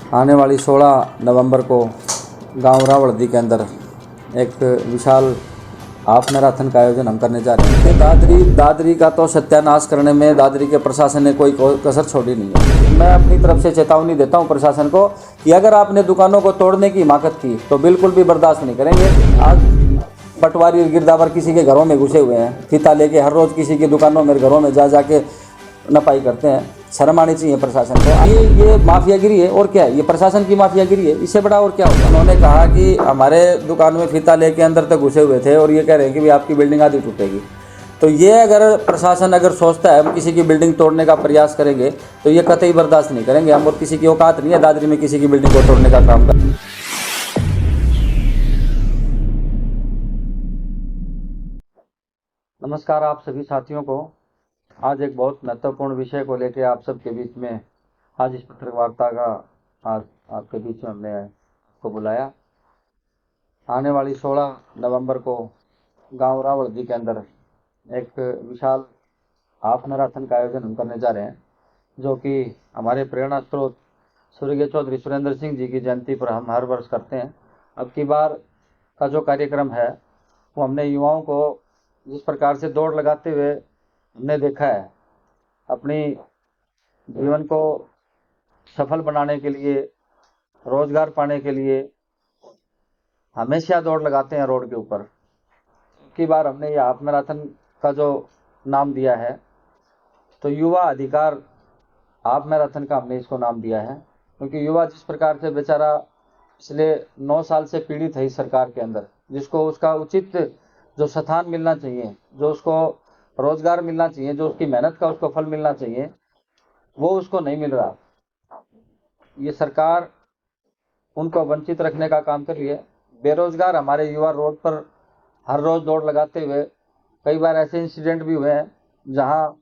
आने वाली 16 नवंबर को गांव रावलदी के अंदर एक विशाल हाफ मैराथन का आयोजन हम करने जा रहे हैं। दादरी का तो सत्यानाश करने में दादरी के प्रशासन ने कोई कसर छोड़ी नहीं है। मैं अपनी तरफ से चेतावनी देता हूं प्रशासन को कि अगर आपने दुकानों को तोड़ने की हिमाकत की तो बिल्कुल भी बर्दाश्त नहीं करेंगे। आज पटवारी और गिरदावर किसी के घरों में घुसे हुए हैं, फीता लेके हर रोज़ किसी की दुकानों में घरों में जा जाके नपाई करते हैं। शर्म आनी चाहिए प्रशासन को। ये माफियागिरी है और क्या है, ये प्रशासन की माफियागिरी है, इससे बड़ा और क्या होगा। उन्होंने कहा कि हमारे दुकान में फीता लेके अंदर तक घुसे हुए थे और ये कह रहे हैं कि भी आपकी बिल्डिंग आधी टूटेगी। तो ये अगर प्रशासन अगर सोचता है हम किसी की बिल्डिंग तोड़ने का प्रयास करेंगे तो ये कतई बर्दाश्त नहीं करेंगे हम, और किसी की औकात नहीं है दादरी में किसी की बिल्डिंग को तोड़ने का काम कर। नमस्कार आप सभी साथियों को। आज एक बहुत महत्वपूर्ण विषय को लेकर आप सबके बीच में आज इस पत्रवार्ता का आज आपके बीच में हमने आपको बुलाया। आने वाली 16 नवंबर को गांव रावलदी के अंदर एक विशाल हाफ मैराथन का आयोजन हम करने जा रहे हैं, जो कि हमारे प्रेरणा स्रोत स्वर्गीय चौधरी सुरेंद्र सिंह जी की जयंती पर हम हर वर्ष करते हैं। अब की बार का जो कार्यक्रम है वो हमने युवाओं को जिस प्रकार से दौड़ लगाते हुए हमने देखा है, अपनी जीवन को सफल बनाने के लिए, रोजगार पाने के लिए हमेशा दौड़ लगाते हैं रोड के ऊपर। की बार हमने ये हाफ मैराथन का जो नाम दिया है तो युवा अधिकार हाफ मैराथन का हमने इसको नाम दिया है, क्योंकि युवा जिस प्रकार से बेचारा पिछले 9 साल से पीड़ित है इस सरकार के अंदर, जिसको उसका उचित जो स्थान मिलना चाहिए, जो उसको रोजगार मिलना चाहिए, जो उसकी मेहनत का उसको फल मिलना चाहिए, वो उसको नहीं मिल रहा। ये सरकार उनको वंचित रखने का काम कर रही है। बेरोजगार हमारे युवा रोड पर हर रोज दौड़ लगाते हुए, कई बार ऐसे इंसिडेंट भी हुए हैं जहां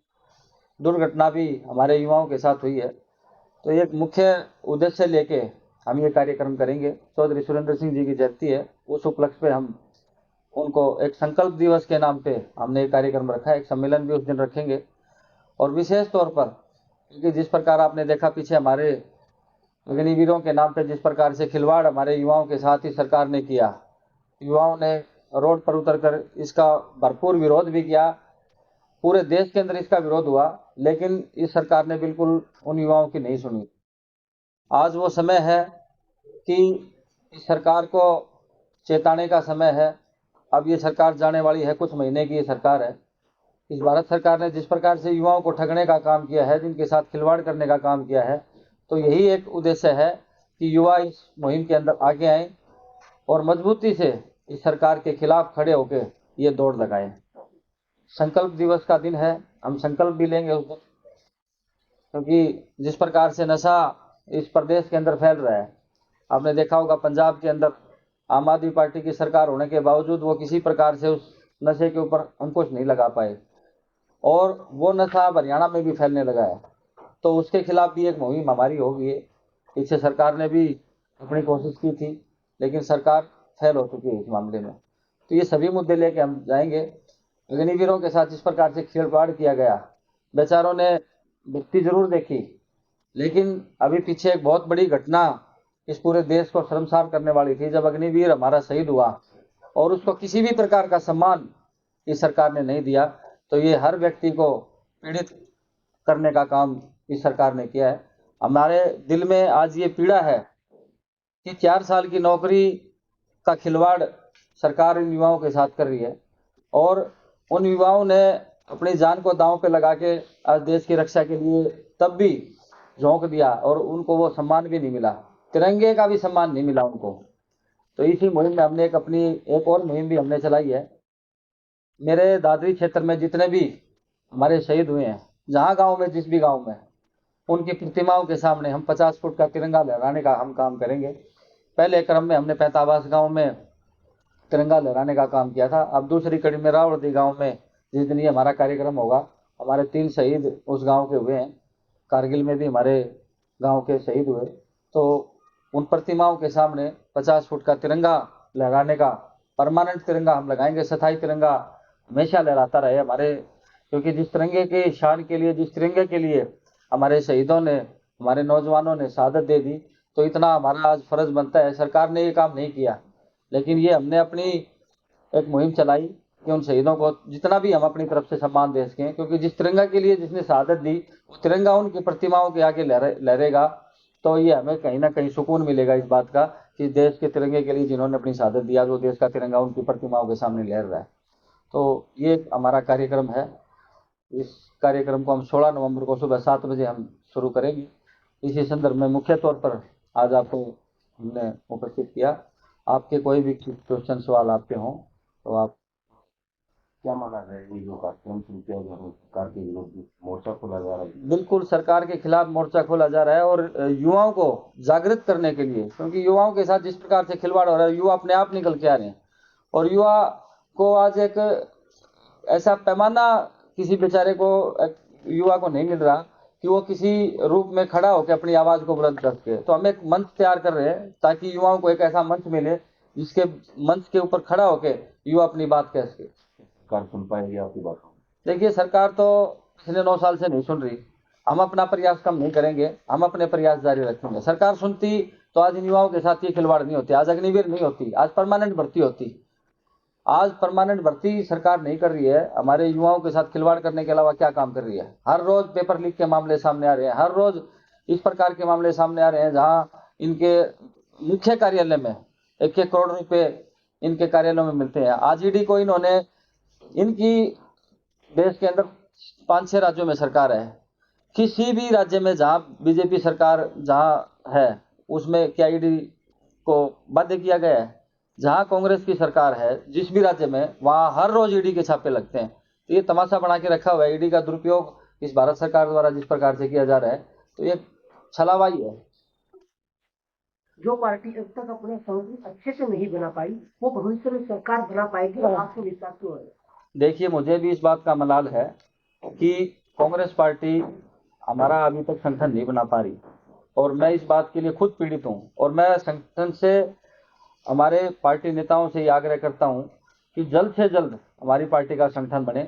दुर्घटना भी हमारे युवाओं के साथ हुई है। तो एक मुख्य उद्देश्य लेके हम ये कार्यक्रम करेंगे। चौधरी सुरेंद्र सिंह जी की जयंती है, उस उपलक्ष्य पे हम उनको एक संकल्प दिवस के नाम पे हमने एक कार्यक्रम रखा है। एक सम्मेलन भी उस दिन रखेंगे। और विशेष तौर पर क्योंकि जिस प्रकार आपने देखा पीछे हमारे अग्निवीरों के नाम पे जिस प्रकार से खिलवाड़ हमारे युवाओं के साथ ही सरकार ने किया, युवाओं ने रोड पर उतरकर इसका भरपूर विरोध भी किया। पूरे देश के अंदर इसका विरोध हुआ, लेकिन इस सरकार ने बिल्कुल उन युवाओं की नहीं सुनी। आज वो समय है कि इस सरकार को चेताने का समय है। अब ये सरकार जाने वाली है, कुछ महीने की ये सरकार है। इस भारत सरकार ने जिस प्रकार से युवाओं को ठगने का काम किया है, जिनके साथ खिलवाड़ करने का काम किया है, तो यही एक उद्देश्य है कि युवा इस मुहिम के अंदर आगे आए और मजबूती से इस सरकार के खिलाफ खड़े होकर ये दौड़ लगाएं। संकल्प दिवस का दिन है, हम संकल्प भी लेंगे उस दिन, क्योंकि जिस प्रकार से नशा इस प्रदेश के अंदर फैल रहा है, आपने देखा होगा पंजाब के अंदर आम आदमी पार्टी की सरकार होने के बावजूद वो किसी प्रकार से उस नशे के ऊपर अंकुश नहीं लगा पाए, और वो नशा हरियाणा में भी फैलने लगा है। तो उसके खिलाफ भी एक मुहिम हमारी होगी। पीछे सरकार ने भी अपनी कोशिश की थी, लेकिन सरकार फेल हो चुकी है इस मामले में। तो ये सभी मुद्दे लेके हम जाएंगे। अग्निवीरों के साथ जिस प्रकार से खिलवाड़ किया गया, बेचारों ने भक्ति जरूर देखी, लेकिन अभी पीछे एक बहुत बड़ी घटना इस पूरे देश को शर्मसार करने वाली थी, जब अग्निवीर हमारा शहीद हुआ और उसको किसी भी प्रकार का सम्मान इस सरकार ने नहीं दिया। तो ये हर व्यक्ति को पीड़ित करने का काम इस सरकार ने किया है। हमारे दिल में आज ये पीड़ा है कि 4 साल की नौकरी का खिलवाड़ सरकार इन युवाओं के साथ कर रही है, और उन युवाओं ने अपनी जान को दांव पे लगा के आज देश की रक्षा के लिए तब भी झोंक दिया, और उनको वो सम्मान भी नहीं मिला, तिरंगे का भी सम्मान नहीं मिला उनको। तो इसी मुहिम में हमने एक और मुहिम भी हमने चलाई है। मेरे दादरी क्षेत्र में जितने भी हमारे शहीद हुए हैं, जहाँ गांव में जिस भी गांव में, उनकी प्रतिमाओं के सामने हम 50 फुट का तिरंगा लहराने का हम काम करेंगे। पहले क्रम में हमने पैंताबास गांव में तिरंगा लहराने का काम किया था। अब दूसरी कड़ी में रावलदी गांव में जिस दिन ये हमारा कार्यक्रम होगा, हमारे 3 शहीद उस गांव के हुए हैं। कारगिल में भी हमारे गांव के शहीद हुए। तो उन प्रतिमाओं के सामने 50 फुट का तिरंगा लहराने का परमानेंट तिरंगा हम लगाएंगे। स्थायी तिरंगा हमेशा लहराता रहे हमारे, क्योंकि जिस तिरंगे की शान के लिए, जिस तिरंगे के लिए हमारे शहीदों ने, हमारे नौजवानों ने शहादत दे दी, तो इतना हमारा आज फर्ज बनता है। सरकार ने ये काम नहीं किया, लेकिन ये हमने अपनी एक मुहिम चलाई कि उन शहीदों को जितना भी हम अपनी तरफ से सम्मान दे सकें, क्योंकि जिस तिरंगा के लिए जिसने शहादत दी, वो तिरंगा उनकी प्रतिमाओं के आगे लहरेगा, तो ये हमें कहीं ना कहीं सुकून मिलेगा इस बात का कि देश के तिरंगे के लिए जिन्होंने अपनी शहादत दिया, जो देश का तिरंगा उनकी प्रतिमाओं के सामने लहर रहा है। तो ये हमारा कार्यक्रम है। इस कार्यक्रम को हम 16 नवंबर को सुबह 7 बजे हम शुरू करेंगे। इसी संदर्भ में मुख्य तौर पर आज आपको हमने उपस्थित किया। आपके कोई भी क्वेश्चन सवाल आपके हों तो आप क्या माना है ये जो कार्यक्रम शुरू किया जा रहा है, सरकार के विरुद्ध मोर्चा खोला जा रहा है? बिल्कुल सरकार के खिलाफ मोर्चा खोला जा रहा है और युवाओं को जागृत करने के लिए, क्योंकि युवाओं के साथ जिस प्रकार से खिलवाड़ हो रहा है, युवा अपने आप निकल के आ रहे हैं और युवा को आज एक ऐसा पैमाना किसी बेचारे को, युवा को नहीं मिल रहा कि वो किसी रूप में खड़ा होकर अपनी आवाज को बुलंद कर सके। तो हम एक मंच तैयार कर रहे हैं ताकि युवाओं को एक ऐसा मंच मिले जिसके मंच के ऊपर खड़ा होकर युवा अपनी बात कह सके। सरकार सुन पाएगी आपकी बात? देखिए, सरकार तो पिछले 9 साल से नहीं सुन रही। हम अपना प्रयास कम नहीं करेंगे, हम अपने प्रयास जारी रखेंगे। सरकार सुनती तो आज इन युवाओं के साथ ये खिलवाड़ नहीं होती, आज अग्निवीर नहीं होती, आज परमानेंट भर्ती होती। आज परमानेंट भर्ती सरकार नहीं कर रही है। हमारे युवाओं के साथ खिलवाड़ करने के अलावा क्या काम कर रही है? हर रोज पेपर लीक के मामले सामने आ रहे हैं, हर रोज इस प्रकार के मामले सामने आ रहे हैं जहां इनके मुख्य कार्यालय में 1-1 करोड़ रुपए इनके कार्यालयों में मिलते हैं। आज ईडी को इन्होंने, इनकी देश के अंदर 5-6 राज्यों में सरकार है, किसी भी राज्य में जहां बीजेपी सरकार जहां है उसमें क्या ईडी को बाध्य किया गया है? जहां कांग्रेस की सरकार है जिस भी राज्य में, वहां हर रोज ईडी के छापे लगते हैं। तो ये तमाशा बना के रखा हुआ है। ईडी का दुरुपयोग इस भारत सरकार द्वारा जिस प्रकार से किया जा रहा है, तो ये छलावाई है। जो पार्टी अब तक अपने संगठन अच्छे से नहीं बना पाई, वो भविष्य में सरकार बना पाएगी, आपको विश्वास क्यों है? देखिए, मुझे भी इस बात का मलाल है कि कांग्रेस पार्टी हमारा अभी तक संगठन नहीं बना पा रही और मैं इस बात के लिए खुद पीड़ित हूँ। और मैं संगठन से, हमारे पार्टी नेताओं से ये आग्रह करता हूँ कि जल्द से जल्द हमारी पार्टी का संगठन बने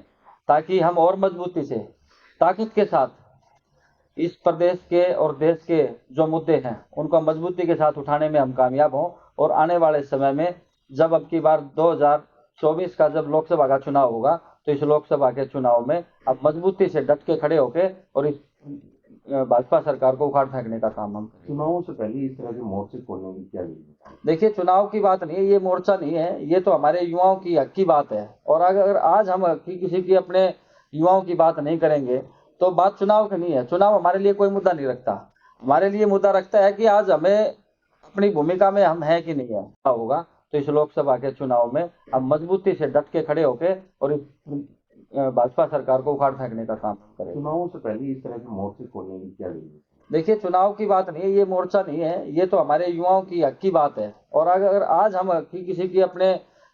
ताकि हम और मजबूती से, ताकत के साथ इस प्रदेश के और देश के जो मुद्दे हैं उनको मजबूती के साथ उठाने में हम कामयाब हों। और आने वाले समय में जब अब की बार 2024 का जब लोकसभा का चुनाव होगा, तो इस लोकसभा के चुनाव में अब मजबूती से डट के खड़े होके और इस भाजपा सरकार को उखाड़ फेंकने का काम हम करेंगे। चुनावों से पहले इस तरह के मोर्चे खोलने की क्या जरूरत है? देखिए, चुनाव की बात नहीं है, ये मोर्चा नहीं है, ये तो हमारे युवाओं की हक की बात है। और अगर आज हम किसी की अपने युवाओं की बात नहीं करेंगे तो बात चुनाव की नहीं है। चुनाव हमारे लिए कोई मुद्दा नहीं रखता। हमारे लिए मुद्दा रखता है कि आज हमें अपनी भूमिका में हम हैं कि नहीं है। होगा तो इस लोकसभा के चुनाव में हम मजबूती से डट के खड़े होके और इस भाजपा सरकार को उखाड़ फेंकने का काम करें। चुनावों से पहले इस तरह के मोर्चे खोलने की क्या जरूरत है? देखिए, चुनाव की बात नहीं है, ये मोर्चा नहीं है, ये तो हमारे युवाओं की हक की बात है। और अगर आज हम किसी की अपने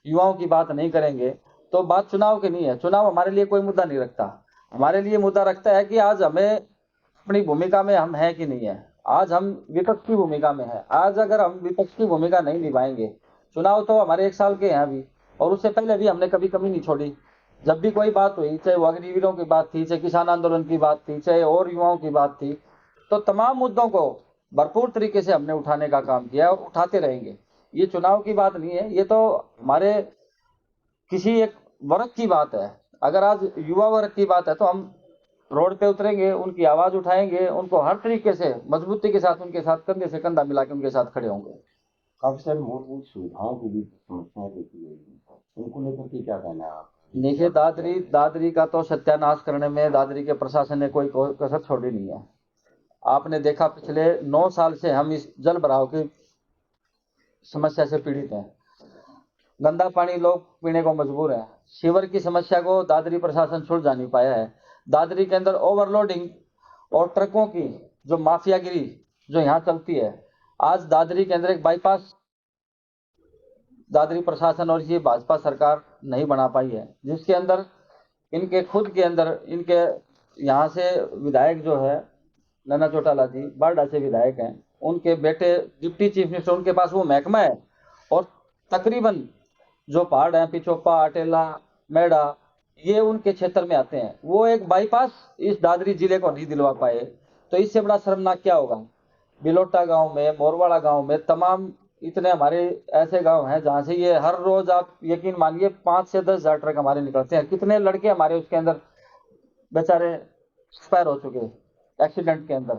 युवाओं की बात नहीं करेंगे तो बात चुनाव की नहीं है। चुनाव हमारे लिए कोई मुद्दा नहीं रखता। हमारे लिए मुद्दा रखता है कि आज हमें अपनी भूमिका में हम हैं कि नहीं है। आज हम विपक्ष की भूमिका में है। आज अगर हम विपक्ष की भूमिका नहीं निभाएंगे, चुनाव तो हमारे 1 साल के हैं अभी, और उससे पहले भी हमने कभी कमी नहीं छोड़ी। जब भी कोई बात हुई, चाहे वो अग्निवीरों की बात थी, चाहे किसान आंदोलन की बात थी, चाहे और युवाओं की बात थी, तो तमाम मुद्दों को भरपूर तरीके से हमने उठाने का काम किया और उठाते रहेंगे। ये चुनाव की बात नहीं है, ये तो हमारे किसी एक वर्ग की बात है। अगर आज युवा वर्ग की बात है तो हम रोड पे उतरेंगे, उनकी आवाज उठाएंगे, उनको हर तरीके से मजबूती के साथ उनके साथ कंधे से कंधा मिला के उनके साथ खड़े होंगे। काफी सारी मूलभूत सुविधाओं की भी समस्याएं देखी गई, उनको लेकर के क्या कहना है आप? देखिए, दादरी का तो सत्यानाश करने में दादरी के प्रशासन ने कोई कसर छोड़ी नहीं है। आपने देखा, पिछले 9 साल से हम इस जल भराव की समस्या से पीड़ित हैं। गंदा पानी लोग पीने को मजबूर हैं। सीवर की समस्या को दादरी प्रशासन सुलझा नहीं पाया है। दादरी के अंदर ओवरलोडिंग और ट्रकों की जो माफियागिरी जो यहाँ चलती है, आज दादरी के अंदर एक बाईपास दादरी प्रशासन और ये भाजपा सरकार नहीं बना पाई है, जिसके अंदर इनके खुद के अंदर इनके यहाँ से विधायक जो है नन्ना चौटाला जी, बारडा से विधायक हैं, उनके बेटे डिप्टी चीफ मिनिस्टर, उनके पास वो महकमा है और तकरीबन जो पहाड़ हैं, पिछोपा, अटेला, मेड़ा, ये उनके क्षेत्र में आते हैं। वो एक बाईपास इस दादरी जिले को नहीं दिलवा पाए, तो इससे बड़ा शर्मनाक क्या होगा। बिलोटा गांव में, मोरवाड़ा गांव में, तमाम इतने हमारे ऐसे गांव हैं जहां से ये हर रोज आप यकीन मानिए 5 से 10 हजार ट्रक हमारे निकलते हैं। कितने लड़के हमारे उसके अंदर बेचारे एक्सपायर हो चुके एक्सीडेंट के अंदर।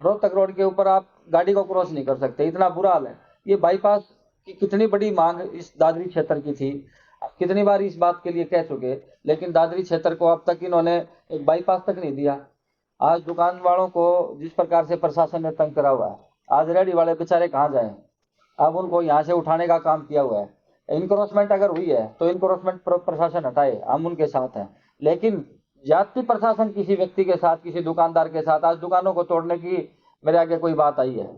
रोहतक रोड के ऊपर आप गाड़ी को क्रॉस नहीं कर सकते, इतना बुरा हाल है। ये बाईपास की कितनी बड़ी मांग इस दादरी क्षेत्र की थी, कितनी बार इस बात के लिए कह चुके, लेकिन दादरी क्षेत्र को अब तक इन्होंने एक बाईपास तक नहीं दिया। आज दुकान वालों को जिस प्रकार से प्रशासन ने तंग करा हुआ है, आज रेहड़ी वाले बेचारे कहाँ जाएं। अब उनको यहाँ से उठाने का काम किया हुआ है। इनक्रोचमेंट अगर हुई है तो इनक्रोचमेंट प्रशासन हटाए, हम उनके साथ हैं। लेकिन जाति प्रशासन किसी व्यक्ति के साथ, किसी दुकानदार के साथ, आज दुकानों को तोड़ने की मेरे आगे कोई बात आई है,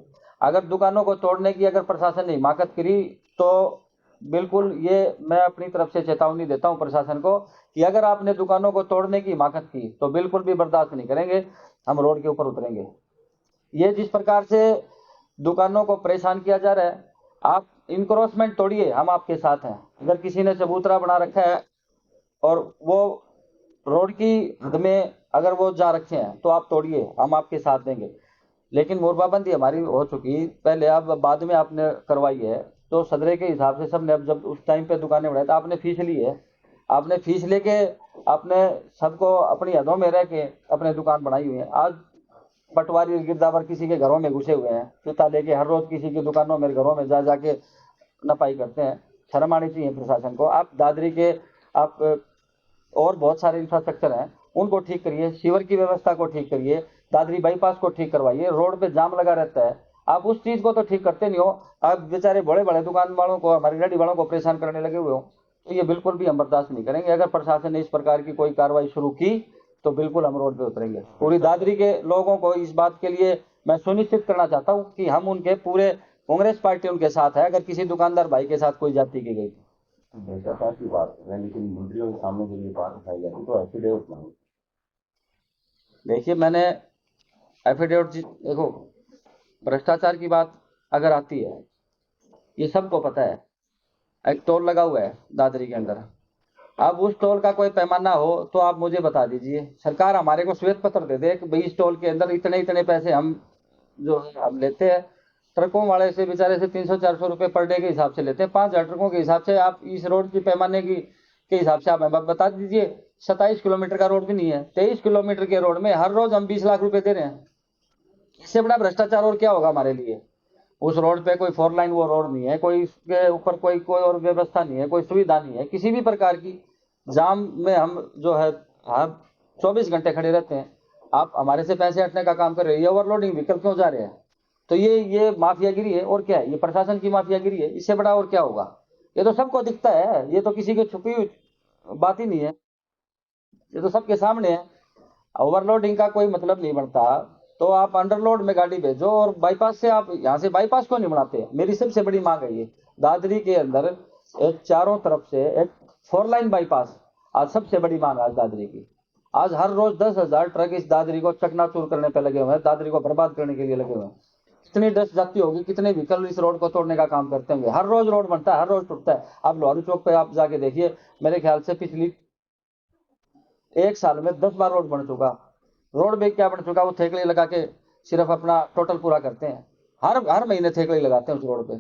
अगर दुकानों को तोड़ने की अगर प्रशासन ने हिमाकत करी तो बिल्कुल ये मैं अपनी तरफ से चेतावनी देता हूं प्रशासन को कि अगर आपने दुकानों को तोड़ने की हिमाकत की तो बिल्कुल भी बर्दाश्त नहीं करेंगे, हम रोड के ऊपर उतरेंगे। ये जिस प्रकार से दुकानों को परेशान किया जा रहा है, आप इंक्रोचमेंट तोड़िए, हम आपके साथ हैं। अगर किसी ने चबूतरा बना रखा है और वो रोड की हद में अगर वो जा रखे हैं तो आप तोड़िए, हम आपके साथ देंगे। लेकिन मुरबाबंदी हमारी हो चुकी पहले, अब बाद में आपने करवाई है तो सदरे के हिसाब से सबने, अब जब उस टाइम पे दुकानें बढ़ाई तो आपने फीस ली है, आपने फीस लेके आपने सबको अपनी हदों में रह के अपने दुकान बनाई हुई है। आज पटवारी गिरदावर किसी के घरों में घुसे हुए हैं, जूता लेके हर रोज किसी की दुकानों में, घरों में जा जाके नपाई करते हैं। शर्म आनी चाहिए प्रशासन को। आप दादरी के आप और बहुत सारे इंफ्रास्ट्रक्चर हैं उनको ठीक करिए, सीवर की व्यवस्था को ठीक करिए, दादरी बाईपास को ठीक करवाइए। रोड पे जाम लगा रहता है, आप उस चीज को तो ठीक करते नहीं हो, आप बेचारे बड़े बड़े दुकान वालों को, हमारे रेडी वालों को परेशान करने लगे हुए हो, तो ये बिल्कुल भी हम बर्दाश्त नहीं करेंगे। अगर प्रशासन ने इस प्रकार की कोई कार्रवाई शुरू की तो बिल्कुल हम रोड पे उतरेंगे। पूरी दादरी के लोगों को इस बात के लिए मैं सुनिश्चित करना चाहता हूँ कि हम उनके पूरे कांग्रेस पार्टी उनके साथ है। अगर किसी दुकानदार भाई के साथ कोई जाति की गई भ्रष्टाचार की बात है, लेकिन मंत्रियों के सामने जब ये बात उठाई जाती तो एफिडेविट मांगी। देखिए मैंने एफिडेविट देखो, भ्रष्टाचार की बात अगर आती है, ये सबको पता है, एक टोल लगा हुआ है दादरी के अंदर। अब उस टोल का कोई पैमाना हो तो आप मुझे बता दीजिए, सरकार हमारे को श्वेत पत्र दे दे कि भाई इस टोल के अंदर इतने इतने पैसे हम जो है हम लेते हैं। ट्रकों वाले से बेचारे से 300-400 रुपये पर डे के हिसाब से लेते हैं, 5,000 ट्रकों के हिसाब से। आप इस रोड की पैमाने की के हिसाब से आप हमें बता दीजिए। 27 किलोमीटर का रोड भी नहीं है, 23 किलोमीटर के रोड में हर रोज हम 20 लाख रुपए दे रहे हैं। इससे बड़ा भ्रष्टाचार और क्या होगा हमारे लिए। उस रोड पे कोई 4 लाइन वो रोड नहीं है, कोई उसके ऊपर कोई और व्यवस्था नहीं है, कोई सुविधा नहीं है किसी भी प्रकार की। जाम में हम जो है हम 24 घंटे खड़े रहते हैं, आप हमारे से पैसे हटने का काम कर रहे हैं। ये ओवरलोडिंग व्हीकल क्यों जा रहे हैं? तो ये माफियागिरी है और क्या है, ये प्रशासन की माफियागिरी है। इससे बड़ा और क्या होगा? ये तो सबको दिखता है, ये तो किसी की छुपी हुई बात ही नहीं है, ये तो सबके सामने है। ओवरलोडिंग का कोई मतलब नहीं बनता तो आप अंडरलोड में गाड़ी भेजो, और बाईपास से आप यहाँ से बाईपास क्यों नहीं बनाते? मेरी सबसे बड़ी मांग है ये, दादरी के अंदर एक चारों तरफ से एक 4 लाइन बाईपास आज सबसे बड़ी मांग आज दादरी की। आज हर रोज 10,000 ट्रक इस दादरी को चकनाचूर करने पे लगे हुए हैं, दादरी को बर्बाद करने के लिए लगे हुए हैं। कितनी डस्ट जाती होगी, कितने व्हीकल इस रोड को तोड़ने का काम करते होंगे। हर रोज रोड बनता है, हर रोज टूटता है। आप लोहारू चौक पे आप जाके देखिए, मेरे ख्याल से पिछली 1 साल में 10 बार रोड बन चुका। रोड पे क्या बन चुका, वो थेकड़ी लगा के सिर्फ अपना टोटल पूरा करते हैं। हर महीने थेकड़ी लगाते हैं उस रोड पे।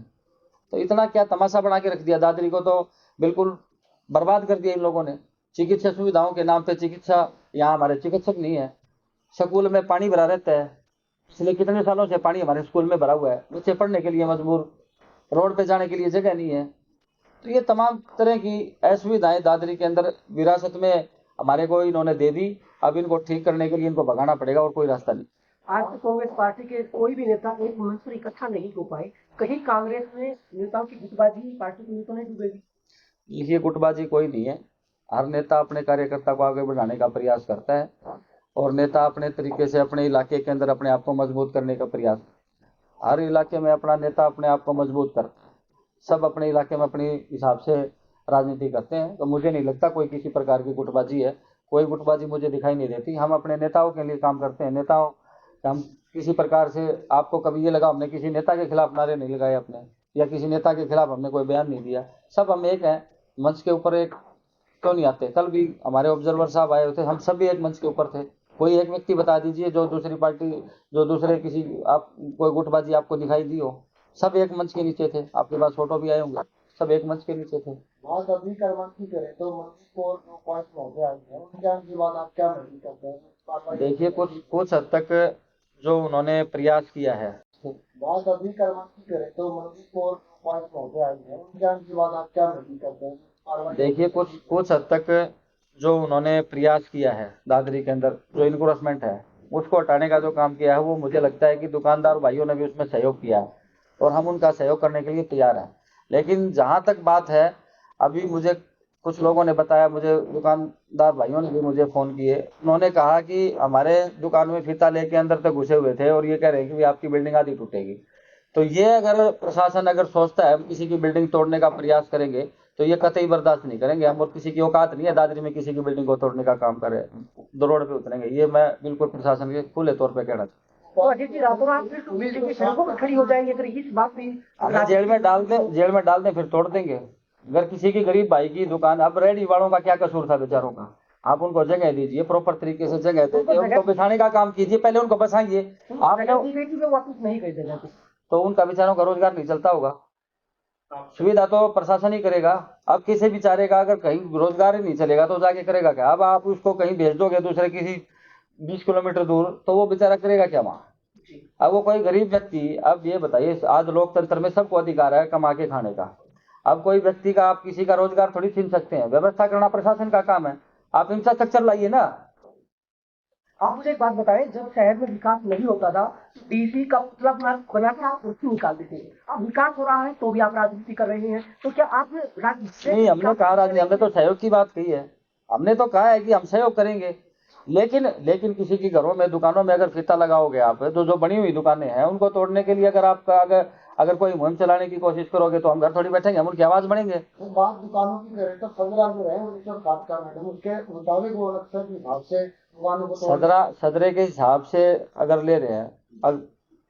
तो इतना क्या तमाशा बना के रख दिया दादरी को, तो बिल्कुल बर्बाद कर दिया इन लोगों ने। चिकित्सा सुविधाओं के नाम पे चिकित्सा, यहाँ हमारे चिकित्सक नहीं है। स्कूल में पानी भरा रहता है, पिछले कितने सालों से पानी हमारे स्कूल में भरा हुआ है, बच्चे पढ़ने के लिए मजबूर, रोड पे जाने के लिए जगह नहीं है। तो ये तमाम तरह की असुविधाएं दादरी के अंदर विरासत में हमारे को इन्होंने दे दी। अब इनको ठीक करने के लिए इनको भगाना पड़ेगा और कोई रास्ता नहीं। आज तक कांग्रेस पार्टी के कोई भी नेता एक मंच पर इकट्ठा नहीं हो पाए, कहीं कांग्रेस में नेताओं की गुटबाजी पार्टी को तो नहीं डूबेगी? ये गुटबाजी कोई नहीं है, हर नेता अपने कार्यकर्ता को आगे बढ़ाने का प्रयास करता है, और नेता अपने तरीके से अपने इलाके के अंदर अपने आप को मजबूत करने का प्रयास, हर इलाके में अपना नेता अपने आप को मजबूत करता है। सब अपने इलाके में अपने हिसाब से राजनीति करते हैं, तो मुझे नहीं लगता कोई किसी प्रकार की गुटबाजी है, कोई गुटबाजी मुझे दिखाई नहीं देती। हम अपने नेताओं के लिए काम करते हैं, नेताओं हम किसी प्रकार से, आपको कभी ये लगा हमने किसी नेता के खिलाफ नारे नहीं लगाए अपने, या किसी नेता के खिलाफ हमने कोई बयान नहीं दिया। सब हम एक हैं, मंच के ऊपर एक क्यों नहीं आते? कल भी हमारे ऑब्जर्वर साहब आए थे, हम सब भी एक मंच के ऊपर थे, कोई एक व्यक्ति बता दीजिए जो दूसरी पार्टी, जो दूसरे किसी आप कोई गुटबाजी आपको दिखाई दी हो। सब एक मंच के नीचे थे, आपके पास फोटो भी आए होंगे, सब एक मंच के नीचे थे। बात अभी कर्मठ की करें तो मंत्री को और 2 पॉइंट मौके आई है, उनके आने के बाद आप क्या महसूस करते हैं? देखिए कुछ हद तक जो उन्होंने प्रयास किया है, बात अभी कर्मठ की करें तो मंत्री को और 2 पॉइंट मौके आई है, उनके आने के बाद आप क्या महसूस करते हैं? देखिए कुछ हद तक जो उन्होंने प्रयास किया है, दादरी के अंदर जो इनक्रोचमेंट है उसको हटाने का जो काम किया है, वो मुझे लगता है कि दुकानदार भाइयों ने भी उसमें सहयोग किया है और हम उनका सहयोग करने के लिए तैयार हैं। लेकिन जहाँ तक बात है, अभी मुझे कुछ लोगों ने बताया, मुझे दुकानदार भाइयों ने भी मुझे फ़ोन किए, उन्होंने कहा कि हमारे दुकान में फीता लेके अंदर तक घुसे हुए थे और ये कह रहे हैं कि आपकी बिल्डिंग आधी टूटेगी। तो ये अगर प्रशासन अगर सोचता है हम किसी की बिल्डिंग तोड़ने का प्रयास करेंगे तो ये कतई बर्दाश्त नहीं करेंगे हम, और किसी की औकात नहीं है दादरी में किसी की बिल्डिंग को तोड़ने का काम करे, रोड पे उतरेंगे। ये मैं बिल्कुल प्रशासन के खुले तौर पे कहना चाहता तो अजीत जी, रातों रात फिर बिल्डिंग की सड़कों पर खड़ी हो जाएंगे, अगर इस बात पे हूँ। अगर जेल में डाल दें फिर तोड़ देंगे। अगर किसी की गरीब भाई की दुकान, अब रेडी वालों का क्या कसूर था बेचारों का, आप उनको जगह दीजिए, प्रॉपर तरीके से जगह दीजिए, उनको बिठाने का काम कीजिए, पहले उनको बसाइए। आपने वापस नहीं कर देना तो उनका बेचारों का रोजगार नहीं चलता होगा, सुविधा तो प्रशासन ही करेगा। अब किसी बेचारे का अगर कहीं रोजगार ही नहीं चलेगा तो जाके करेगा क्या? अब आप उसको कहीं भेज दोगे दूसरे किसी 20 किलोमीटर दूर, तो वो बेचारा करेगा क्या वहाँ? अब वो कोई गरीब व्यक्ति, अब ये बताइए, आज लोकतंत्र में सबको अधिकार है कमा के खाने का। अब कोई व्यक्ति का, आप किसी का रोजगार थोड़ी छीन सकते हैं, व्यवस्था करना प्रशासन का काम है। आप इंफ्रास्ट्रक्चर लाइए ना। आप मुझे एक बात बताएं, जब शहर में विकास नहीं होता था, डीसी का पुतला बना के आप कुर्सी निकाल देते थे। अब विकास हो रहा है तो भी आप राजनीति कर रहे हैं, तो क्या आप नहीं, हमने कहा राजनीति, हमने तो सहयोग की बात कही है। हमने तो कहा है कि हम सहयोग करेंगे, लेकिन किसी की घरों में, दुकानों में अगर फीता लगाओगे आप, तो जो बनी हुई दुकानें हैं उनको तोड़ने के लिए अगर आपका अगर कोई मुहिम चलाने की कोशिश करोगे तो हम घर थोड़ी बैठेंगे, हम उनकी आवाज बढ़ेंगे। तो बात दुकानों की करें तो सदरा जो है 1907 मैडम, उसके मुताबिक वो अलग के हिसाब से दुकानों को सदरे के हिसाब से अगर ले रहे हैं, अब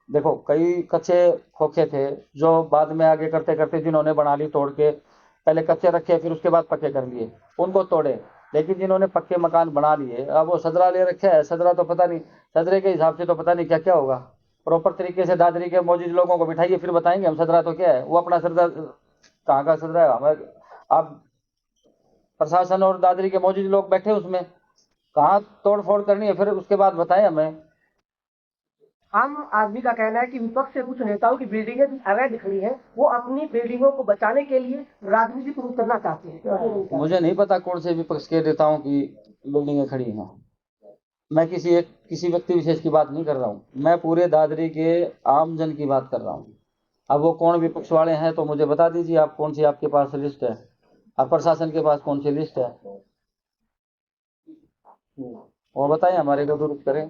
देखो कई कच्चे खोखे थे जो बाद में आगे करते करते जिन्होंने बना ली तोड़ के, पहले कच्चे रखे फिर उसके बाद पक्के कर लिए, उनको तोड़े। लेकिन जिन्होंने पक्के मकान बना लिए, अब वो सदरा ले रखे है, सदरा तो पता नहीं, सदरे के हिसाब से तो पता नहीं क्या क्या होगा। प्रॉपर तरीके से दादरी के मौजूद लोगों को बिठाइए, फिर बताएंगे हम सदरा तो क्या है। वो अपना सदरा कहाँ का सदरा है, हमें अब प्रशासन और दादरी के मौजूद लोग बैठे उसमें, कहाँ तोड़ फोड़ करनी है फिर उसके बाद बताएं हमें। आम आदमी का कहना है कि विपक्ष से कुछ नेताओं की बिल्डिंगें अवैध खड़ी हैं, वो अपनी बिल्डिंगों को बचाने के लिए राजनीति पर उतरना चाहते हैं। मुझे नहीं पता कौन से विपक्ष के नेताओं की बिल्डिंगें खड़ी हैं, मैं किसी व्यक्ति विशेष की बात नहीं कर रहा हूँ, मैं पूरे दादरी के आम जन की बात कर रहा हूँ। अब वो कौन विपक्ष वाले हैं तो मुझे बता दीजिए, आप कौन सी आपके पास लिस्ट है, अब प्रशासन के पास कौन सी लिस्ट है वो बताएं, हमारे को दुरुस्त करें।